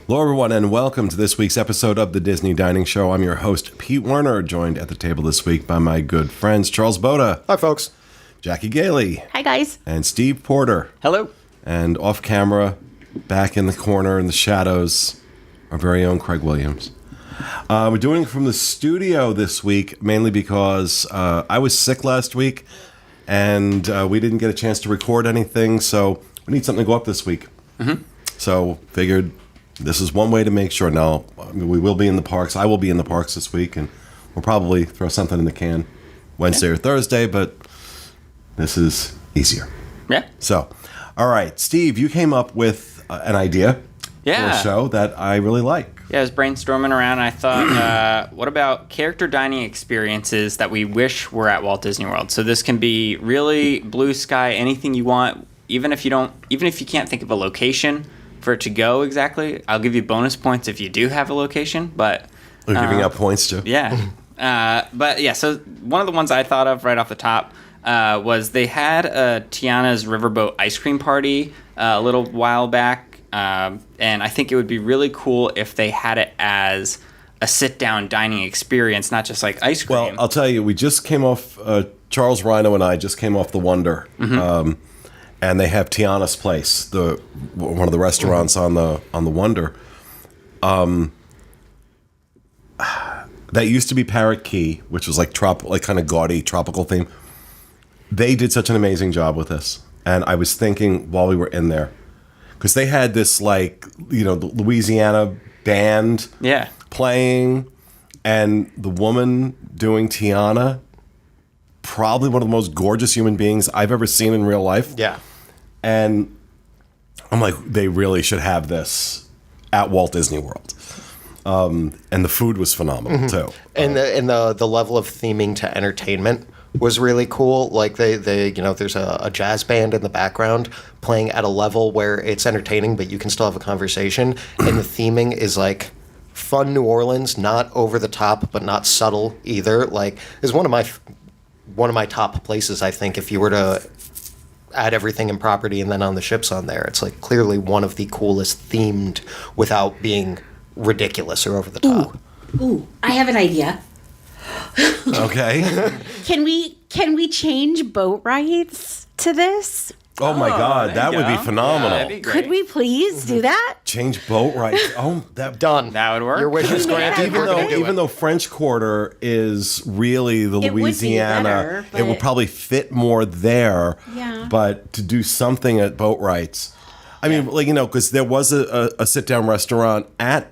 Hello, everyone, and welcome to this week's episode of the Disney Dining Show. I'm your host, Pete Werner, joined at the table this week by my good friends, Charles Boda. Hi, folks. Jackie Gailey. Hi, guys. And Steve Porter. Hello. And off camera, back in the corner in the shadows, our very own Craig Williams. We're doing it from the studio this week, mainly because I was sick last week, and we didn't get a chance to record anything, so we need something to go up this week. Mm-hmm. So figured this is one way to make sure. Now, we will be in the parks. I will be in the parks this week, and we'll probably throw something in the can Wednesday or Thursday, but this is easier. Yeah. So, all right, Steve, you came up with an idea for a show that I really like. Yeah, I was brainstorming around, and I thought, what about character dining experiences that we wish were at Walt Disney World? So this can be really blue sky, anything you want, even if you can't think of a location for it to go exactly. I'll give you bonus points if you do have a location, but We're giving out points too. Yeah. But yeah, so one of the ones I thought of right off the top was they had a Tiana's Riverboat ice cream party a little while back, and I think it would be really cool if they had it as a sit-down dining experience, not just like ice cream. Well, I'll tell you, we just came off, Charles Rhino and I just came off the Wonder. Mm-hmm. And they have Tiana's Place, one of the restaurants on the Wonder. That used to be Parrot Key, which was like kind of gaudy tropical theme. They did such an amazing job with this, and I was thinking while we were in there, because they had this the Louisiana band playing, and the woman doing Tiana, probably one of the most gorgeous human beings I've ever seen in real life. Yeah. And I'm like, they really should have this at Walt Disney World. And the food was phenomenal, too. And the level of theming to entertainment was really cool. Like they there's a jazz band in the background playing at a level where it's entertaining, but you can still have a conversation. And the theming is like fun New Orleans, not over the top, but not subtle either. Like, is one of my top places, I think, if you were to add everything in property and then on the ships on there. It's like clearly one of the coolest themed without being ridiculous or over the top. Ooh, I have an idea. Okay. Can we change boat rides to this? Oh my God, that would be phenomenal. Yeah, that'd be great. Could we please do that? Change boat rides. Oh, Done. That would work. Your wish is granted. Even though French Quarter is really the It would be Louisiana, better, it would but- probably fit more there. Yeah. But to do something at boat rides, I mean, because there was a sit-down restaurant at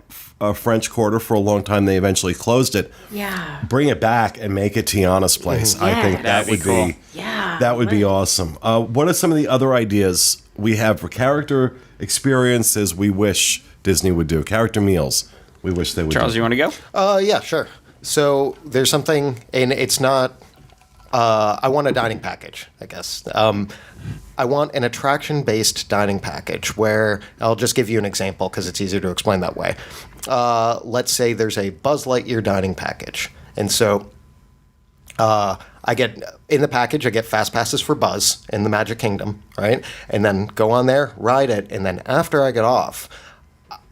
French Quarter for a long time. They eventually closed it. Yeah. Bring it back and make it Tiana's Place. I think that That'd would be cool. be Yeah. that would be awesome. What are some of the other ideas we have for character experiences we wish Disney would do? Character meals we wish they would Charles, do. you want to go? Yeah, sure. So there's something, and it's not. I want a dining package, I guess. I want an attraction-based dining package where I'll just give you an example because it's easier to explain that way. Let's say there's a Buzz Lightyear dining package, and so I get in the package. I get fast passes for Buzz in the Magic Kingdom, right? And then go on there, ride it, and then after I get off,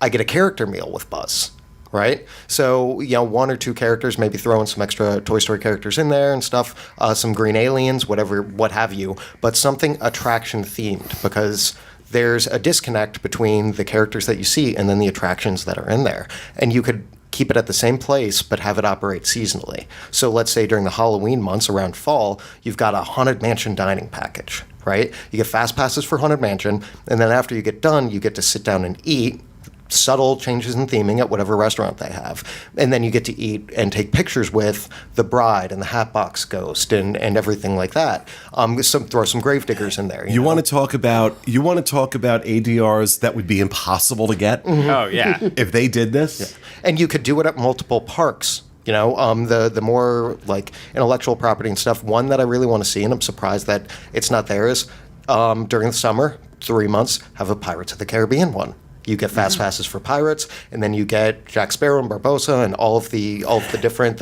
I get a character meal with Buzz. Right? So, one or two characters, maybe throwing some extra Toy Story characters in there and stuff, some green aliens, what have you, but something attraction themed, because there's a disconnect between the characters that you see and then the attractions that are in there. And you could keep it at the same place, but have it operate seasonally. So let's say during the Halloween months around fall, you've got a Haunted Mansion dining package, right? You get fast passes for Haunted Mansion, and then after you get done, you get to sit down and eat, subtle changes in theming at whatever restaurant they have. And then you get to eat and take pictures with the bride and the Hatbox Ghost and everything like that. Throw some gravediggers in there. You want to talk about ADRs that would be impossible to get? Mm-hmm. Oh, yeah. If they did this? Yeah. And you could do it at multiple parks. The more like intellectual property and stuff, one that I really want to see, and I'm surprised that it's not there, is during the summer, 3 months, have a Pirates of the Caribbean one. You get fast passes for pirates, and then you get Jack Sparrow and Barbossa and all of the different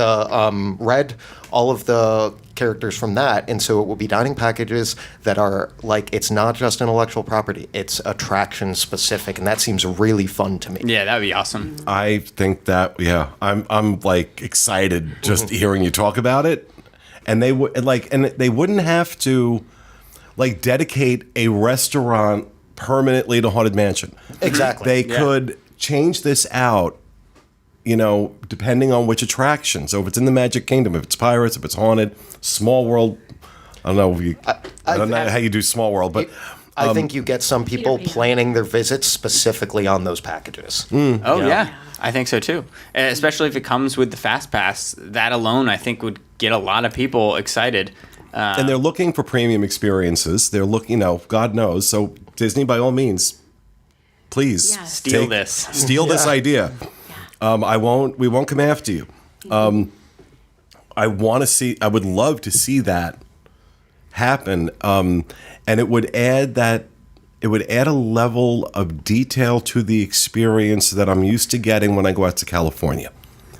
Red, all of the characters from that. And so it will be dining packages that are like, it's not just intellectual property, it's attraction specific, and that seems really fun to me. Yeah, that'd be awesome. I think that I'm like excited just hearing you talk about it, and they would and they wouldn't have to like dedicate a restaurant permanently to Haunted Mansion. Exactly. They could change this out, depending on which attraction. So if it's in the Magic Kingdom, if it's Pirates, if it's Haunted, Small World. I don't know. I don't know how you do Small World, but I think you get some people planning their visits specifically on those packages. Oh, yeah. I think so, too. Especially if it comes with the Fast Pass. That alone, I think, would get a lot of people excited. And they're looking for premium experiences. They're looking, God knows. So Disney, by all means, please steal this. Steal this idea. We won't come after you. I would love to see that happen. And it would add a level of detail to the experience that I'm used to getting when I go out to California.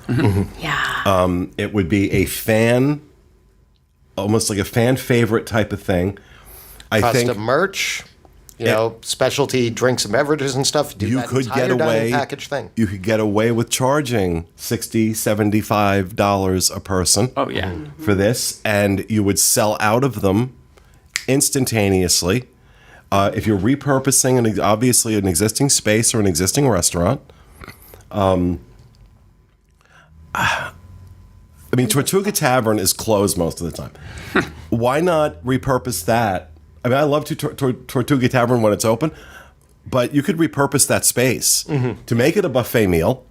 Yeah. It would be almost like a fan favorite type of thing. I think merch, specialty drinks and beverages and stuff. You could get away package thing. You could get away with charging $60, $75 a person. Oh yeah, for this, and you would sell out of them instantaneously. If you're repurposing obviously an existing space or an existing restaurant. I mean, Tortuga Tavern is closed most of the time. Why not repurpose that? I mean, I love Tortuga Tavern when it's open, but you could repurpose that space to make it a buffet meal.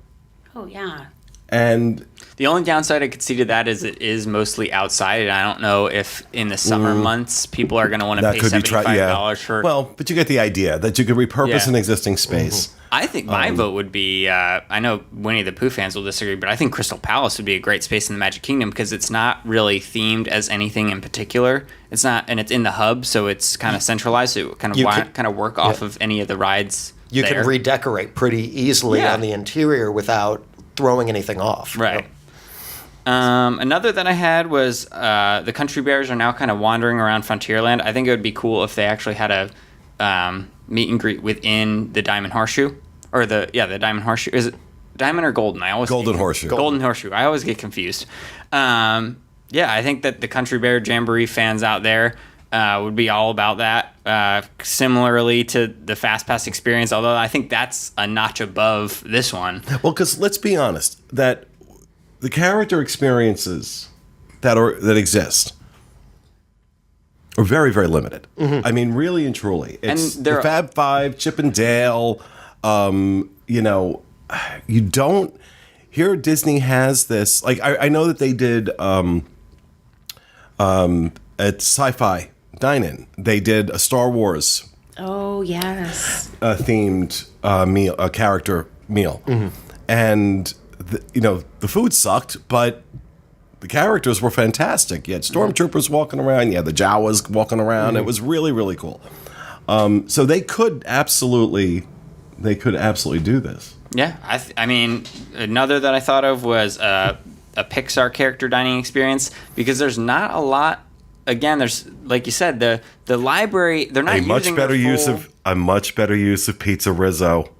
Oh, yeah. And the only downside I could see to that is it is mostly outside, and I don't know if in the summer months people are going to want to pay $75 for. Well, but you get the idea that you could repurpose an existing space. I think my vote would be. I know Winnie the Pooh fans will disagree, but I think Crystal Palace would be a great space in the Magic Kingdom because it's not really themed as anything in particular. It's not, and it's in the hub, so it's kind of centralized. So it kind of work off of any of the rides. You can redecorate pretty easily on the interior without throwing anything off. Right. Another that I had was the Country Bears are now kind of wandering around Frontierland. I think it would be cool if they actually had a meet and greet within the Diamond Horseshoe, or the Diamond Horseshoe. Is it Diamond or Golden? Golden Horseshoe. Golden Horseshoe. I always get confused. I think that the Country Bear Jamboree fans out there would be all about that. Similarly to the Fast Pass experience, although I think that's a notch above this one. Well, because let's be honest, that the character experiences that exist are very, very limited. I mean, really and truly. It's the Fab Five, Chip and Dale. You don't. Here, Disney has this. Like, I know that they did at Sci-Fi Dine-In. They did a Star Wars. Oh yes. Themed meal, a character meal, and the food sucked, but the characters were fantastic. You had stormtroopers walking around. You had the Jawas walking around. It was really, really cool. So they could absolutely do this. Yeah, I mean, another that I thought of was a Pixar character dining experience, because there's not a lot. Again, there's, like you said, the library. They're not using a much better use of Pizza Rizzo.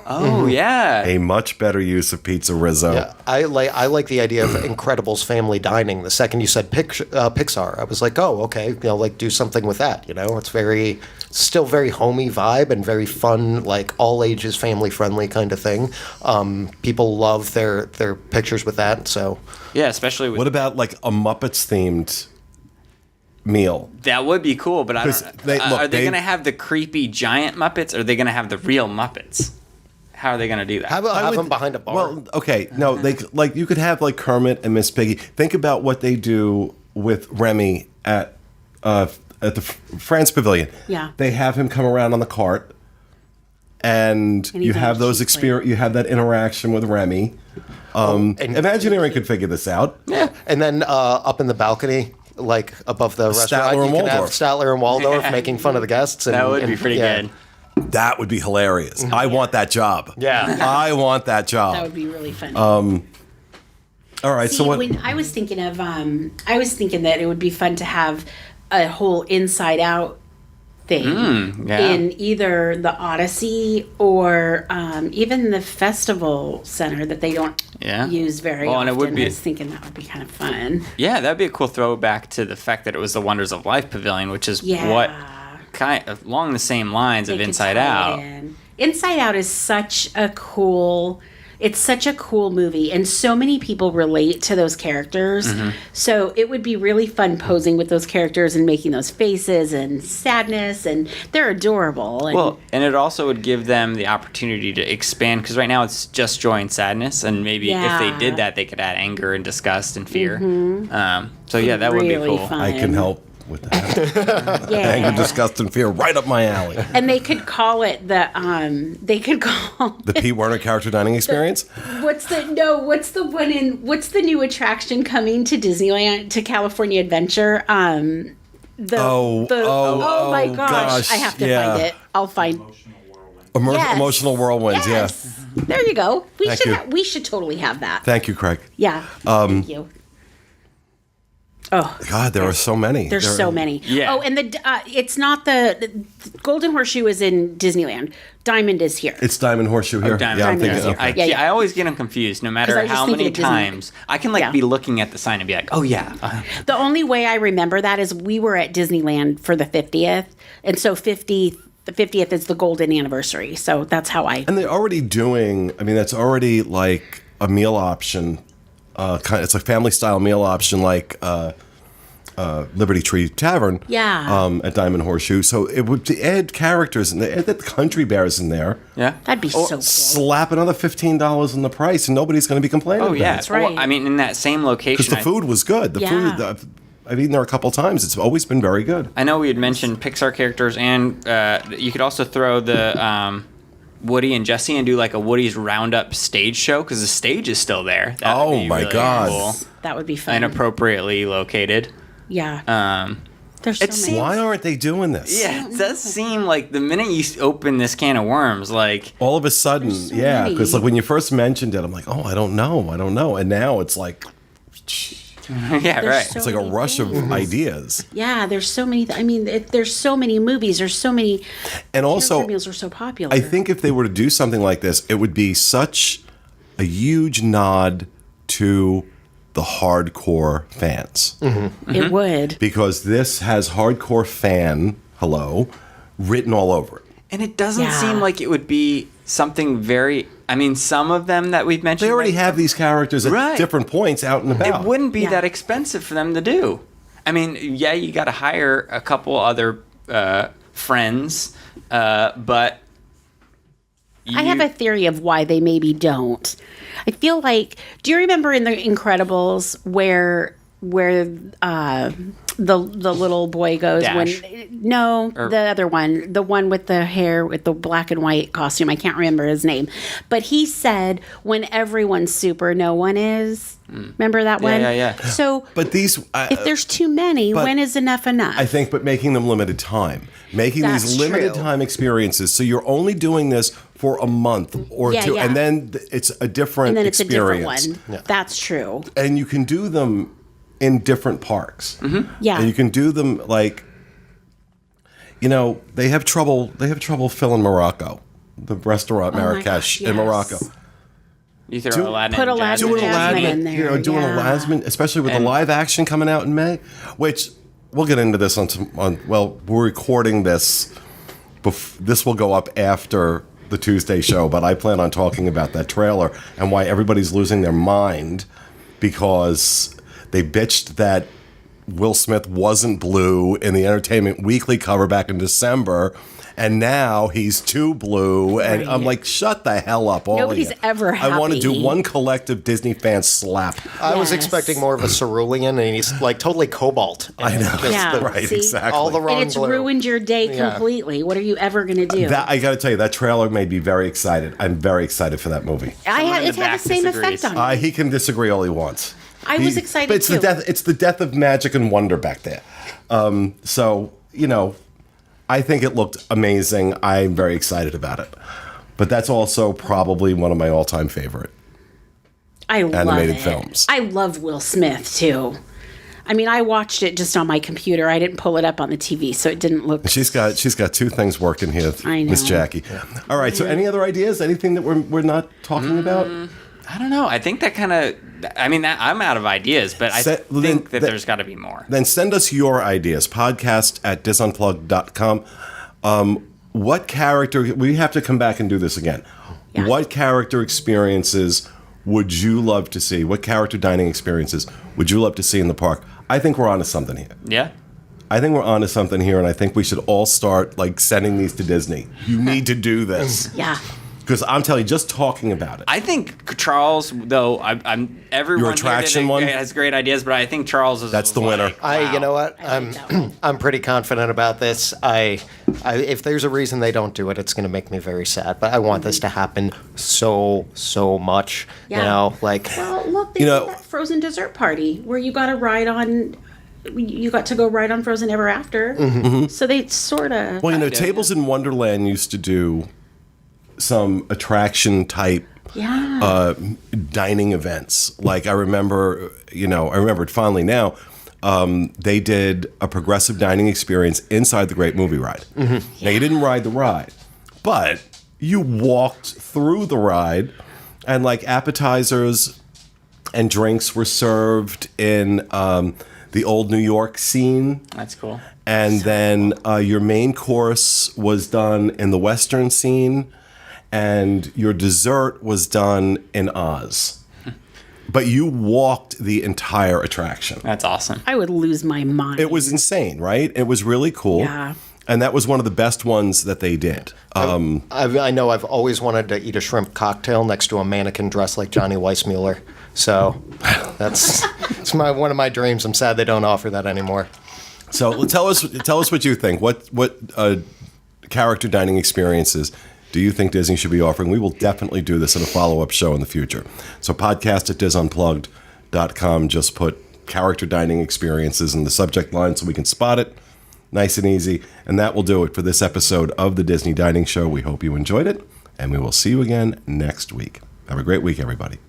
Oh yeah, a much better use of Pizza Rizzo. Yeah, I like the idea of Incredibles family dining. The second you said Pixar, I was like, oh, okay, do something with that. It's still very homey vibe and very fun, like all ages family friendly kind of thing. People love their pictures with that. So yeah, especially with, what about like a Muppets themed meal? That would be cool, but I don't. Are they going to have the creepy giant Muppets, or are they going to have the real Muppets? How are they going to do that? Have them behind a bar. Well, okay, no, you could have like Kermit and Miss Piggy. Think about what they do with Remy at the France Pavilion. Yeah, they have him come around on the cart, and you have those experience. You have that interaction with Remy. And Imagineering could figure this out. Yeah, and then up in the balcony, like above the restaurant, you can have Statler and Waldorf making fun of the guests. That would be pretty good. That would be hilarious. I want that job. Yeah. I want that job. That would be really fun. All right. See, So what? when I was thinking that it would be fun to have a whole Inside Out thing in either the Odyssey or even the Festival Center that they don't use very often. And it would be, I was thinking that would be kind of fun. Yeah, that'd be a cool throwback to the fact that it was the Wonders of Life Pavilion, which is what kind of along the same lines of Inside Out. Inside Out is such a cool. It's such a cool movie, and so many people relate to those characters. So it would be really fun posing with those characters and making those faces and sadness, and they're adorable. And And it also would give them the opportunity to expand, because right now it's just joy and sadness, and maybe if they did that, they could add anger and disgust and fear. So that would be really cool. fun. I can help with that. Anger, disgust, and fear, right up my alley. And they could call it the Pete Werner character dining experience. What's the new attraction coming to Disneyland, to California Adventure? Oh my gosh. I have to find it. I'll find Emotional whirlwinds. Yes. There you go. Thank you. We should totally have that. Thank you, Craig. Yeah. Thank you. Oh God, there are so many. There's so many. Yeah. Oh, and it's not the Golden Horseshoe is in Disneyland. Diamond is here. It's Diamond Horseshoe here. Diamond. I'm Diamond thinking. is here. I always get them confused, no matter I was just how thinking many of Disney. times. I can be looking at the sign and be like, oh yeah. The only way I remember that is we were at Disneyland for the 50th, and so the 50th is the golden anniversary. So that's how I. And they're already doing. I mean, that's already like a meal option. It's a family style meal option, like. Liberty Tree Tavern at Diamond Horseshoe. So it would add characters, and they add the country bears in there. Yeah. That'd be so cool. Slap another $15 in the price, and nobody's going to be complaining about yeah. it. That's right. Well, I mean, in that same location. Because the food was good. I've eaten there a couple times. It's always been very good. I know we had mentioned Pixar characters, and you could also throw the Woody and Jesse and do like a Woody's Roundup stage show, because the stage is still there. That would be my really God. cool. That would be fun. And appropriately located. Yeah. There's so many. Why aren't they doing this? Yeah, it does seem like the minute you open this can of worms, like all of a sudden, so because many. like when you first mentioned it, I'm like, oh, I don't know, and now it's like, yeah, right. so it's like a many rush things. of ideas. Yeah, there's so many. There's so many movies. There's so many. And also, character meals are so popular. I think if they were to do something like this, it would be such a huge nod to the hardcore fans. It would. Because this has hardcore fan, written all over it. And it doesn't seem like it would be something very. I mean, some of them that we've mentioned. They already have these characters at different points out and about. It wouldn't be that expensive for them to do. I mean, yeah, you got to hire a couple other friends, but. I have a theory of why they maybe don't. I feel like, do you remember in The Incredibles where the little boy goes Dash. the other one, the one with the hair with the black and white costume, I can't remember his name, but he said when everyone's super, no one is. Remember that one? Yeah. So, but these, if there's too many, when is enough? I think, but making them limited time, making That's these limited true. time experiences, so you're only doing this for a month or two, and then it's a different it's a different experience. one. That's true. And you can do them in different parks. Yeah. And you can do them like, they have trouble filling Morocco, the restaurant Marrakesh in Morocco. You throw Aladdin. Put and Aladdin Jasmine. and Jasmine in there. Doing Aladdin, especially with the live action coming out in May, which we'll get into this we're recording this. This will go up after the Tuesday show, but I plan on talking about that trailer and why everybody's losing their mind because they bitched that Will Smith wasn't blue in the Entertainment Weekly cover back in December, and now he's too blue, and I'm like, shut the hell up, all Nobody's of you. ever I want to do happy. one collective Disney fan slap. I was Yes. expecting more of a cerulean, and he's like totally cobalt. I know. Yeah, right, see? exactly. All the wrong And it's blue. ruined your day Yeah. completely. What are you ever going to do? That, I got to tell you, that trailer made me very excited. I'm very excited for that movie. It had the back same disagrees. effect on me. He can disagree all he wants. I was excited but it's too. It's the death of magic and wonder back there. So I think it looked amazing. I'm very excited about it. But that's also probably one of my all-time favorite animated films. I love Will Smith too. I mean, I watched it just on my computer. I didn't pull it up on the TV, so it didn't look. She's got two things working here, I know. Miss Jackie. All right. So, any other ideas? Anything that we're not talking about? I don't know. I think that kind of. I mean, I'm out of ideas, but I think that there's got to be more. Then send us your ideas. podcast@disunplugged.com. What character? We have to come back and do this again. Yeah. What character experiences would you love to see? What character dining experiences would you love to see in the park? I think we're onto something here. Yeah. I think we're onto something here, and I think we should all start like sending these to Disney. You need to do this. Yeah. Because I'm telling you, just talking about it. I think Charles, though, I'm everyone Your attraction here one? has great ideas, but I think Charles is. That's the winner. You know what? I like that one. I'm pretty confident about this. If there's a reason they don't do it, it's going to make me very sad. But I want this to happen so much. Yeah. You know, like. Well, look, they did that Frozen dessert party where you got to ride on. You got to go ride on Frozen Ever After. Mm-hmm. So they sort of. Well, Tables in Wonderland used to do some attraction type dining events. Like I remember it fondly now. They did a progressive dining experience inside the Great Movie Ride. Mm-hmm. Now you didn't ride the ride, but you walked through the ride, and like appetizers and drinks were served in the old New York scene. That's cool. And then your main course was done in the Western scene, and your dessert was done in Oz. But you walked the entire attraction. That's awesome. I would lose my mind. It was insane, right? It was really cool. Yeah. And that was one of the best ones that they did. I know I've always wanted to eat a shrimp cocktail next to a mannequin dressed like Johnny Weissmuller. So it's one of my dreams. I'm sad they don't offer that anymore. So tell us what you think. What character dining experiences do you think Disney should be offering? We will definitely do this in a follow-up show in the future. So podcast@disunplugged.com. Just put character dining experiences in the subject line so we can spot it. Nice and easy. And that will do it for this episode of the Disney Dining Show. We hope you enjoyed it, and we will see you again next week. Have a great week, everybody.